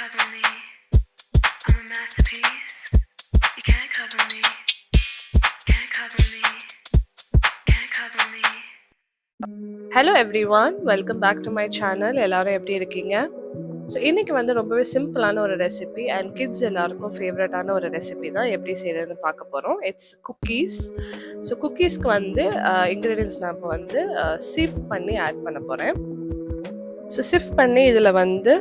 cover me. I'm a masterpiece. You can't cover me. Can't cover me. Can't cover me. Hello everyone, welcome back to my channel. எல்லாரும் எப்படி இருக்கீங்க? So இன்றைக்கி வந்து ரொம்பவே சிம்பிளான ஒரு ரெசிபி அண்ட் கிட்ஸ் எல்லாருக்கும் ஃபேவரட்டான ஒரு ரெசிபி தான் எப்படி செய்கிறதுன்னு பார்க்க போகிறோம். It's cookies. ஸோ குக்கீஸ்க்கு வந்து இன்க்ரீடியன்ஸ் நான் இப்போ வந்து சீஃப் பண்ணி ஆட் பண்ண போகிறேன். ஸோ சிஃப்ட் பண்ணி இதில் வந்து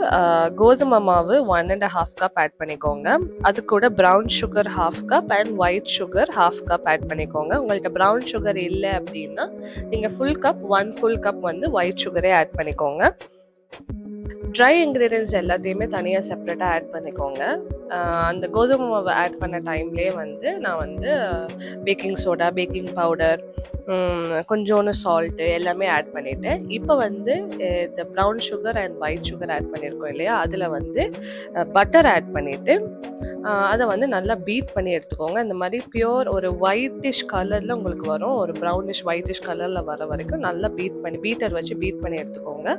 கோதுமை மாவு 1.5 கப் ஆட் பண்ணிக்கோங்க. அது கூட brown sugar 1/2 cup and white sugar 1/2 cup add பண்ணிக்கோங்க. உங்கள்கிட்ட ப்ரௌன் சுகர் இல்லை அப்படின்னா நீங்கள் ஃபுல் கப் வந்து ஒயிட் சுகரே ஆட் பண்ணிக்கோங்க. ட்ரை இன்க்ரீடியன்ஸ் எல்லாத்தையுமே தனியாக செப்பரேட்டாக ஆட் பண்ணிக்கோங்க. அந்த கோதுமை மாவை ஆட் பண்ண டைம்லேயே வந்து நான் வந்து பேக்கிங் சோடா, பேக்கிங் பவுடர், கொஞ்சோண்டு சால்ட்டு எல்லாமே ஆட் பண்ணிவிட்டேன். இப்போ வந்து இந்த brown sugar and white sugar add பண்ணியிருக்கோம் இல்லையா, அதில் வந்து பட்டர் ஆட் பண்ணிவிட்டு அதை வந்து நல்லா பீட் பண்ணி எடுத்துக்கோங்க. இந்த மாதிரி பியோர் ஒரு ஒயிட்டிஷ் கலரில் உங்களுக்கு வரும், ஒரு ப்ரௌனிஷ் ஒயிட்டிஷ் கலரில் வர வரைக்கும் நல்லா பீட்டர் வச்சு பீட் பண்ணி எடுத்துக்கோங்க.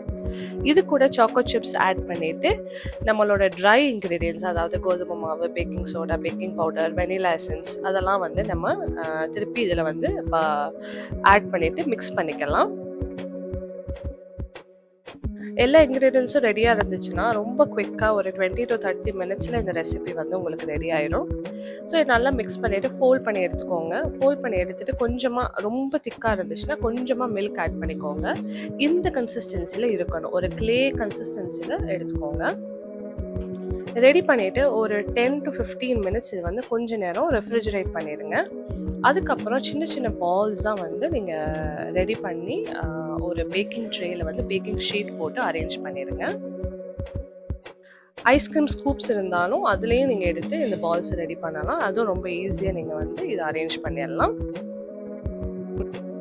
இது கூட சாக்கோ சிப்ஸ் ஆட் பண்ணிவிட்டு நம்மளோட ட்ரை இன்க்ரீடியன்ஸ், அதாவது கோதுமை மாவு, baking soda, baking powder, vanilla essence அதெல்லாம் வந்து நம்ம திருப்பி இதில் வந்து ஆட் பண்ணிவிட்டு மிக்ஸ் பண்ணிக்கலாம். எல்லா இன்க்ரீடியன்ஸும் ரெடியாக இருந்துச்சுன்னா ரொம்ப குவிக்காக ஒரு 20 to 30 மினிட்ஸில் இந்த ரெசிபி வந்து உங்களுக்கு ரெடி ஆயிடும். ஸோ இது நல்லா மிக்ஸ் பண்ணிவிட்டு ஃபோல்ட் பண்ணி எடுத்துக்கோங்க. ஃபோல்ட் பண்ணி எடுத்துகிட்டு கொஞ்சமாக ரொம்ப திக்காக இருந்துச்சுன்னா கொஞ்சமாக மில்க் ஆட் பண்ணிக்கோங்க. இந்த கன்சிஸ்டன்சியில் இருக்கணும், ஒரு க்ளே கன்சிஸ்டன்சியில் எடுத்துக்கோங்க. ரெடி பண்ணிவிட்டு ஒரு 10 to 15 மினிட்ஸ் இது வந்து கொஞ்ச நேரம் ரெஃப்ரிஜரேட் பண்ணிடுங்க. அதுக்கப்புறம் சின்ன சின்ன பால்ஸாக வந்து நீங்கள் ரெடி பண்ணி ஒரு பேக்கிங் ட்ரேயில் வந்து பேக்கிங் ஷீட் போட்டு அரேஞ்ச் பண்ணிடுங்க. ஐஸ்கிரீம் ஸ்கூப்ஸ் இருந்தாலும் அதுலேயும் நீங்கள் எடுத்து இந்த பால்ஸை ரெடி பண்ணலாம். அதுவும் ரொம்ப ஈஸியாக நீங்கள் வந்து இதை அரேஞ்ச் பண்ணிடலாம்.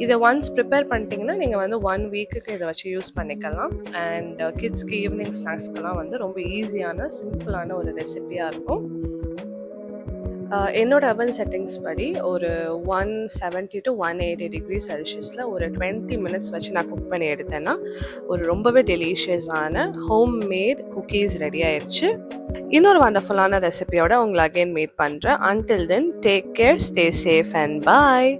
இதை ஒன்ஸ் ப்ரிப்பேர் பண்ணிட்டீங்கன்னா நீங்கள் வந்து 1 வீக்குக்கு இதை வச்சு யூஸ் பண்ணிக்கலாம். அண்ட் கிட்ஸ்க்கு ஈவினிங் ஸ்நாக்ஸ்க்கெல்லாம் வந்து ரொம்ப ஈஸியான சிம்பிளான ஒரு ரெசிபியாக இருக்கும். என்னோட அவன் செட்டிங்ஸ் படி ஒரு 170 to 180 டிகிரி செல்சியஸில் ஒரு 20 மினிட்ஸ் வச்சு நான் குக் பண்ணி எடுத்தேன்னா ஒரு ரொம்பவே டெலிஷியஸான ஹோம் மேட் குக்கீஸ் ரெடி ஆயிடுச்சு. இன்னொரு வண்டர்ஃபுல்லான ரெசிபியோட உங்களை அகெயின் மீட் பண்ணுறேன். Until then take care, stay safe and bye.